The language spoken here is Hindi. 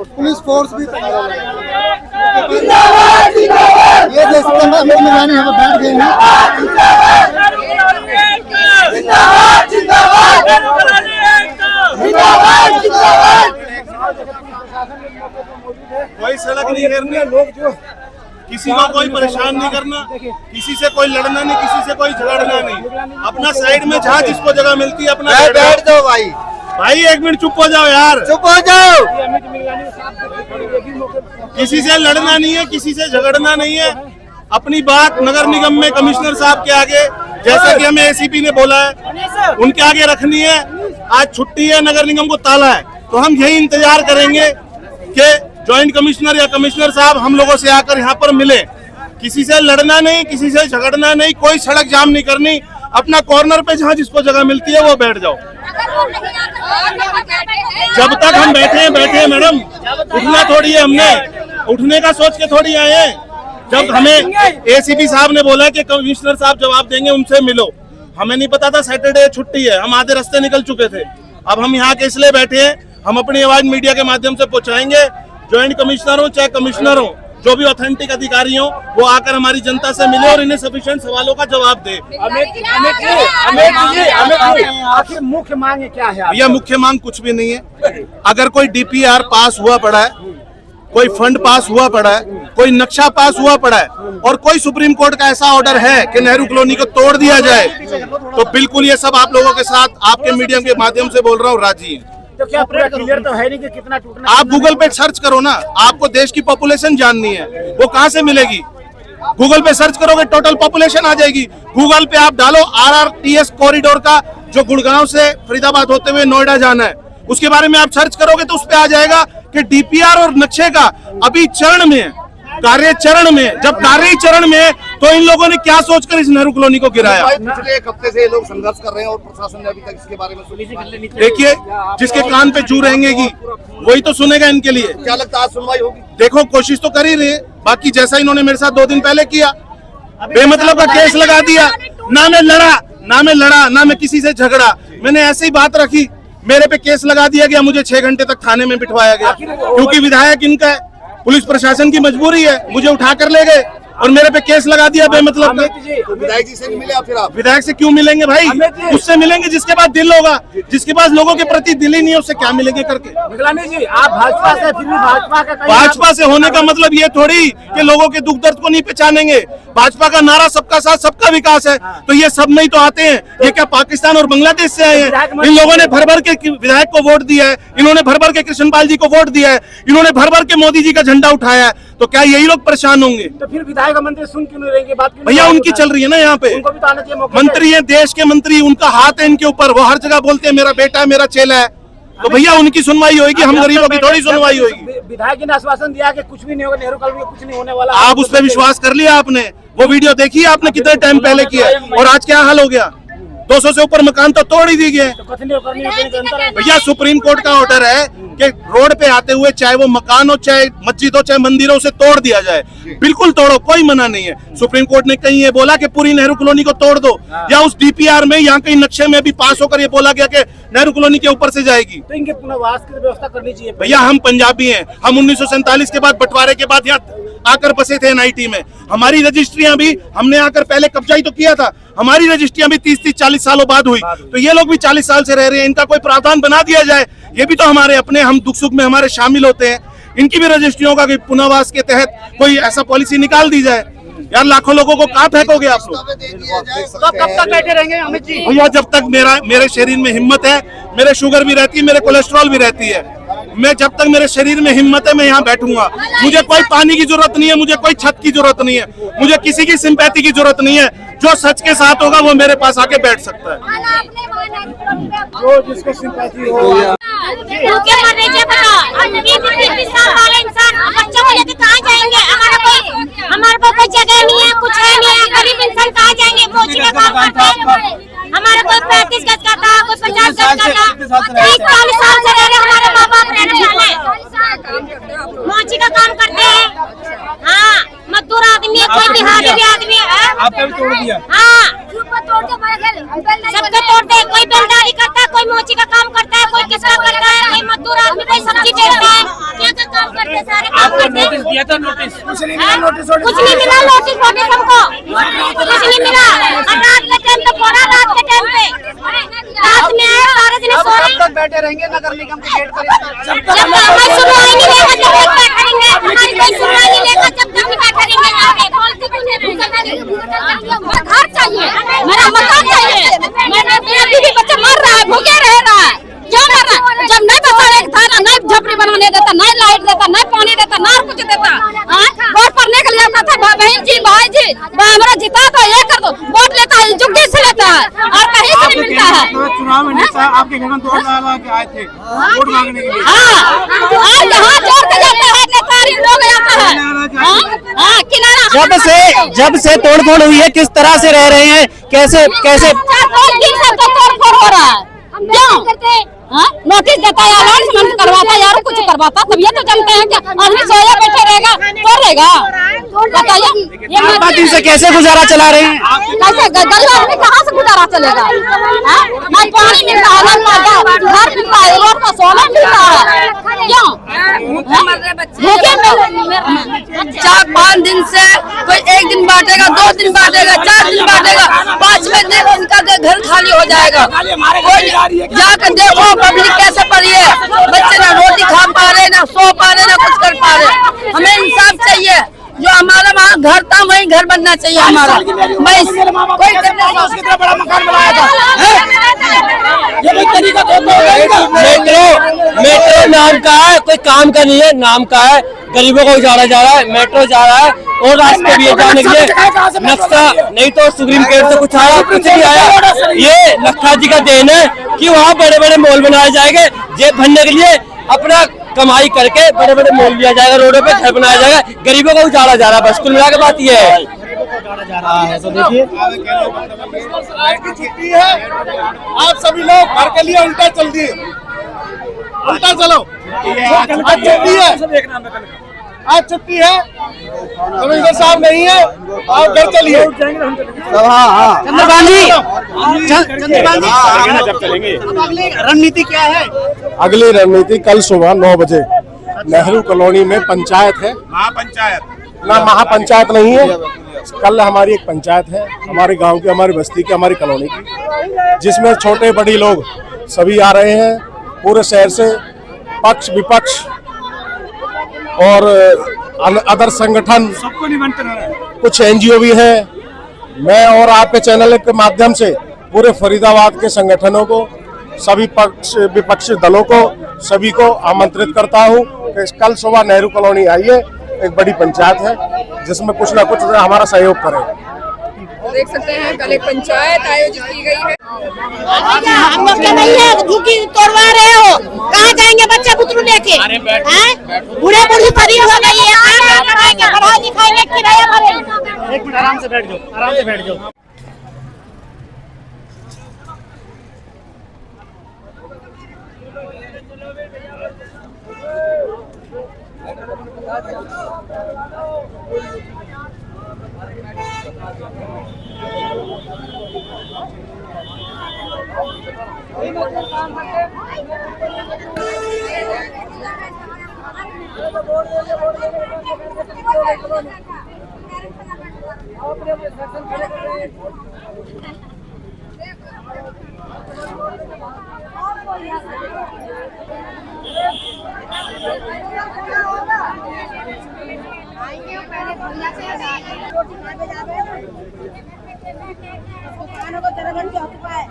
पुलिस फोर्स भी ये जैसे यहाँ बैठ गए हैं। कोई सड़क नहीं करनी, लोग जो किसी को कोई परेशान नहीं करना, किसी से कोई लड़ना नहीं, किसी से कोई झगड़ना नहीं, अपना साइड में जहाँ जिसको जगह मिलती है अपना बैठ दो। भाई एक मिनट चुप हो जाओ यार, चुप हो जाओ। किसी से लड़ना नहीं है, किसी से झगड़ना नहीं है, अपनी बात नगर निगम में कमिश्नर साहब के आगे, जैसा कि हमें एसीपी ने बोला है, उनके आगे रखनी है। आज छुट्टी है, नगर निगम को ताला है, तो हम यही इंतजार करेंगे कि जॉइंट कमिश्नर या कमिश्नर साहब हम लोगों से आकर यहाँ पर मिले। किसी से लड़ना नहीं, किसी से झगड़ना नहीं, कोई सड़क जाम नहीं करनी, अपना कॉर्नर पे जहाँ जिसको जगह मिलती है वो बैठ जाओ। जब तक हम बैठे हैं मैडम, उठना थोड़ी है, हमने उठने का सोच के थोड़ी आए हैं। जब हमें एसीपी साहब ने बोला कि कमिश्नर साहब जवाब देंगे, उनसे मिलो, हमें नहीं पता था सैटरडे छुट्टी है, हम आधे रास्ते निकल चुके थे। अब हम यहाँ के इसलिए बैठे हैं, हम अपनी आवाज मीडिया के माध्यम से पहुंचाएंगे। ज्वाइंट कमिश्नर हो चाहे कमिश्नर हो, जो भी ऑथेंटिक अधिकारी हो, वो आकर हमारी जनता से मिले और इन्हें सफिशिएंट सवालों का जवाब दे। आखिर मुख्य मांग क्या है? भैया मुख्य मांग कुछ भी नहीं है। अगर कोई डीपीआर पास हुआ पड़ा है, कोई फंड पास हुआ पड़ा है, कोई नक्शा पास हुआ पड़ा है और कोई सुप्रीम कोर्ट का ऐसा ऑर्डर है कि नेहरू कॉलोनी को तोड़ दिया जाए, तो बिल्कुल ये सब आप लोगों के साथ आपके मीडियम के माध्यम से बोल रहा हूँ राजी है। तो क्या पूरा क्लियर तो है नहीं कि कितना टूटना? आप गूगल पे सर्च करो ना, आपको देश की पॉपुलेशन जाननी है, वो कहाँ से मिलेगी? गूगल पे सर्च करोगे टोटल पॉपुलेशन आ जाएगी। गूगल पे आप डालो RRTS कॉरिडोर का, जो गुड़गांव से फरीदाबाद होते हुए नोएडा जाना है, उसके बारे में आप सर्च करोगे तो उस पे आ जाएगा कि डीपीआर और नक्शे का अभी चरण में है, कार्य चरण में। जब कार्य चरण में, तो इन लोगों ने क्या सोचकर इस नेहरू कॉलोनी को गिराया? पिछले एक हफ्ते से ये लोग संघर्ष कर रहे हैं और प्रशासन ने अभी तक इसके बारे में देखिए, जिसके कान पे जू रहेंगी वही तो सुनेगा इनके लिए। क्या लगता है आज सुनवाई होगी? देखो कोशिश तो कर ही रहे हैं, बाकी जैसा इन्होंने मेरे साथ 2 दिन पहले किया, बेमतलब का केस लगा दिया, ना मैं लड़ा ना मैं किसी से झगड़ा, मैंने ऐसे ही बात रखी, मेरे पे केस लगा दिया गया, मुझे 6 घंटे तक थाने में बिठवाया गया, क्योंकि विधायक इनका है, पुलिस प्रशासन की मजबूरी है, मुझे उठा कर ले गए और मेरे पे केस लगा दिया बेमतलब। तो विधायक जी से नहीं मिले आप? फिर आप विधायक से क्यों मिलेंगे भाई? उससे मिलेंगे जिसके पास दिल होगा, जिसके पास लोगों के प्रति दिल ही नहीं है, उससे क्या मिलेंगे करके? जी, आप भाजपा से, फिर भी भाजपा से होने का मतलब ये थोड़ी कि लोगों के दुख दर्द को नहीं पहचानेंगे। भाजपा का नारा सबका साथ सबका विकास है, तो ये सब नहीं तो आते हैं। ये क्या पाकिस्तान और बांग्लादेश से आए हैं? इन लोगों ने भर भर के विधायक को वोट दिया है, इन्होंने भर भर के कृष्णपाल जी को वोट दिया है, इन्होंने भर भर के मोदी जी का झंडा उठाया है, तो क्या यही लोग परेशान होंगे? तो फिर विधायक मंत्री सुन क्यों नहीं रहेंगे बात? भैया उनकी चल रही है ना यहाँ पे, मंत्री है, देश के मंत्री, उनका हाथ है इनके ऊपर, वो हर जगह बोलते हैं मेरा बेटा है, मेरा चेला है, तो भैया उनकी सुनवाई होगी, हम गरीबों की थोड़ी सुनवाई होगी। विधायक ने आश्वासन दिया कि कुछ भी नहीं होगा, नेहरू कॉलोनी में कुछ नहीं होने वाला। आप उस पर विश्वास कर लिया आपने? वो वीडियो देखी आपने कितने टाइम पहले किया, और आज क्या हाल हो गया? 200 से ऊपर मकान तो तोड़ ही दी गए। भैया सुप्रीम कोर्ट का ऑर्डर है कि रोड पे आते हुए चाहे वो मकान हो, चाहे मस्जिद हो, चाहे मंदिर हो, उसे तोड़ दिया जाए। बिल्कुल तोड़ो, कोई मना नहीं है। सुप्रीम कोर्ट ने कहीं ये बोला कि पूरी नेहरू कॉलोनी को तोड़ दो, या उस डीपीआर में यहाँ कहीं नक्शे में भी पास होकर ये बोला गया कि नेहरू कॉलोनी के ऊपर से जाएगी। तो इनके पुनर्वास की व्यवस्था करनी चाहिए। भैया हम पंजाबी हैं, हम 1947 के बाद बंटवारे के बाद यहाँ आकर बसे थे NIT में। हमारी रजिस्ट्रियां भी हमने आकर पहले कब्जा ही तो किया था, हमारी रजिस्ट्रियां भी 30-40 सालों बाद हुई, तो ये लोग भी 40 साल से रह रहे हैं। इनका कोई प्रावधान बना दिया जाए, ये भी तो हमारे अपने, हम दुख सुख में हमारे शामिल होते हैं, इनकी भी रजिस्ट्रियों का पुनर्वास के तहत कोई ऐसा पॉलिसी निकाल दी जाए। यार लाखों लोगों को कहाँ फेंकोगे आप लोग? तो कब तक बैठे रहेंगे अमित जी? भैया जब तक मेरे शरीर में हिम्मत है, मेरे शुगर भी रहती है, मेरे कोलेस्ट्रॉल भी रहती है, मैं जब तक मेरे शरीर में हिम्मत है मैं यहाँ बैठूंगा। मुझे कोई पानी की जरूरत नहीं है, मुझे कोई छत की जरूरत नहीं है, मुझे किसी की सिंपैथी की जरूरत नहीं है। जो सच के साथ होगा वो मेरे पास आके बैठ सकता है। जो जिसको सिंपैथी हो बच्चों को लेकर कहाँ जाएंगे? हमारे पास कोई जगह नहीं है, कुछ है नहीं है, गरीब इंसान कहाँ जाएंगे? साल से रह रहे हैं। 40 साल से रह रहे, हमारे माँ बाप रहने वाले मोची का काम करते हैं। हाँ, मजदूर आदमी है, कोई दिहाड़ी भी आदमी है। आपका भी तोड़ दिया? हाँ, सबका तोड़ते हैं। कोई बेलदारी करता है, कोई मोची का काम करता है, कोई किसका करता है, कोई मजदूर आदमी कोई सब्जी बेचता है। क्या क्या काम करते हैं, सारे काम करते हैं। नोटिस दिया था? नोटिस कुछ नहीं मिला? कुछ नहीं मिला, नोटिस वोटिस हमको कुछ नहीं मिला। और रात के टाइम पे फोड़ा, रात के टाइम पे रात में आए, सारे दिन सो रहे। तक बैठे रहेंगे नगर निगम के गेट पर? जब तक हमारी सुनवाई नहीं लेगा तब तक बैठे रहेंगे। हमारी कोई सुनवाई नहीं लेगा जब तक नहीं बैठे रहेंगे। यहाँ पे घर चाहिए, मेरा मकान चाहिए। मेरा बीवी बच्चा मर रहा है, भूखे रह रहा है। क्यों मर रहा है? जब नहीं बचा था ना, नहीं झोपड़ी बनाने देता, नहीं लाइट देता, नहीं पानी देता, ना कुछ देता। वोट पड़ने के लिए आता था, बहन जी भाई जी हमारा जिता दो, ये कर दो। वोट लेता है, जुग्गी से लेता है और कहीं से नहीं मिलता है। चुनाव में आपके घर में 2 साल के आए थे वोट मांगने के लिए। हाँ, यहाँ जोड़ के जाते हैं, नेतारी लोग आता है। हाँ, किनारा जब से तोड़फोड़ हुई है, किस तरह से रह रहे हैं, कैसे कैसे? 4-5 दिन से तो तोड़फोड़ हो रहा है। क्यों? नोटिस देता है, अनाउंसमेंट करवाता है, यार कुछ करवाता, तब ये तो जानते हैं कि आदमी सोया बैठे रहेगा तो रहेगा। बताइए, ये 4-5 दिन से कैसे गुजारा चला रहे हैं? कैसे गरीब आदमी कहाँ से गुजारा चलेगा? ना पानी मिलता है, ना घर मिलता है, रोड का सोना मिलता है। क्यों? भूखे 4-5 दिन से कोई 1 दिन बांटेगा, 2 दिन बांटेगा, 4 दिन बांटेगा, 5वें दिन उनका घर खाली हो जाएगा। जाकर देखो पब्लिक कैसे पड़ी है। बच्चे ना रोटी खा पा रहे, ना सो पा रहे, ना कुछ कर पा रहे। हमें इंसाफ चाहिए। जो हमारा वहाँ घर था वहीं घर बनना चाहिए हमारा। कोई कितना बड़ा मकान बनाया था? ये कोई तरीका तो मेट्रो नाम का है, कोई काम का नहीं है, नाम का है। गरीबों को उजाड़ा जा रहा है, मेट्रो जा रहा है और रास्ते भी जाने के लिए नक्शा नहीं तो सुप्रीम कोर्ट से कुछ आया, कुछ नहीं आया। ये लखा जी का देन है कि वहाँ बड़े बड़े मॉल बनाए जाएंगे, जेब भरने के लिए अपना कमाई करके बड़े बड़े मॉल लिया जाएगा, रोडों पे घर बनाया जाएगा, गरीबों को उजाड़ा जा रहा है। बस कुल मिला के बात ये है। तो देखिए छुट्टी है, आप सभी लोग घर के लिए उल्टा चल दिए, उल्टा चलो। आज छुट्टी है, आज छुट्टी है, कमिश्नर साहब नहीं है, आप घर चलिए। अगली रणनीति क्या है? अगली रणनीति कल सुबह 9 बजे नेहरू कॉलोनी में पंचायत है। महापंचायत ना, महापंचायत नहीं है, कल हमारी एक पंचायत है, हमारे गांव की, हमारी बस्ती की, हमारी कॉलोनी की, जिसमें छोटे बड़ी लोग सभी आ रहे हैं, पूरे शहर से, पक्ष विपक्ष और अदर संगठन, सबको निमंत्रण है। कुछ NGO भी है। मैं और आपके चैनल के माध्यम से पूरे फरीदाबाद के संगठनों को, सभी पक्ष विपक्षी दलों को, सभी को आमंत्रित करता हूं कि कल सुबह नेहरू कॉलोनी आइए। एक बड़ी पंचायत है जिसमें कुछ ना कुछ हमारा सहयोग करें। देख सकते हैं कल एक पंचायत आयोजित की गई है। हम लोग क्या नहीं है, झुकी तोड़वा रहे हो, कहाँ जाएंगे बच्चे बुतरू लेके? बूढ़े बूढ़ी शरीर हो गई है, पढ़ाई लिखाई में किराया भरेंगे। 1 मिनट आराम से बैठ जाओ, आराम से बैठ जाओ। दुकानों को तरह ऑक्युपाई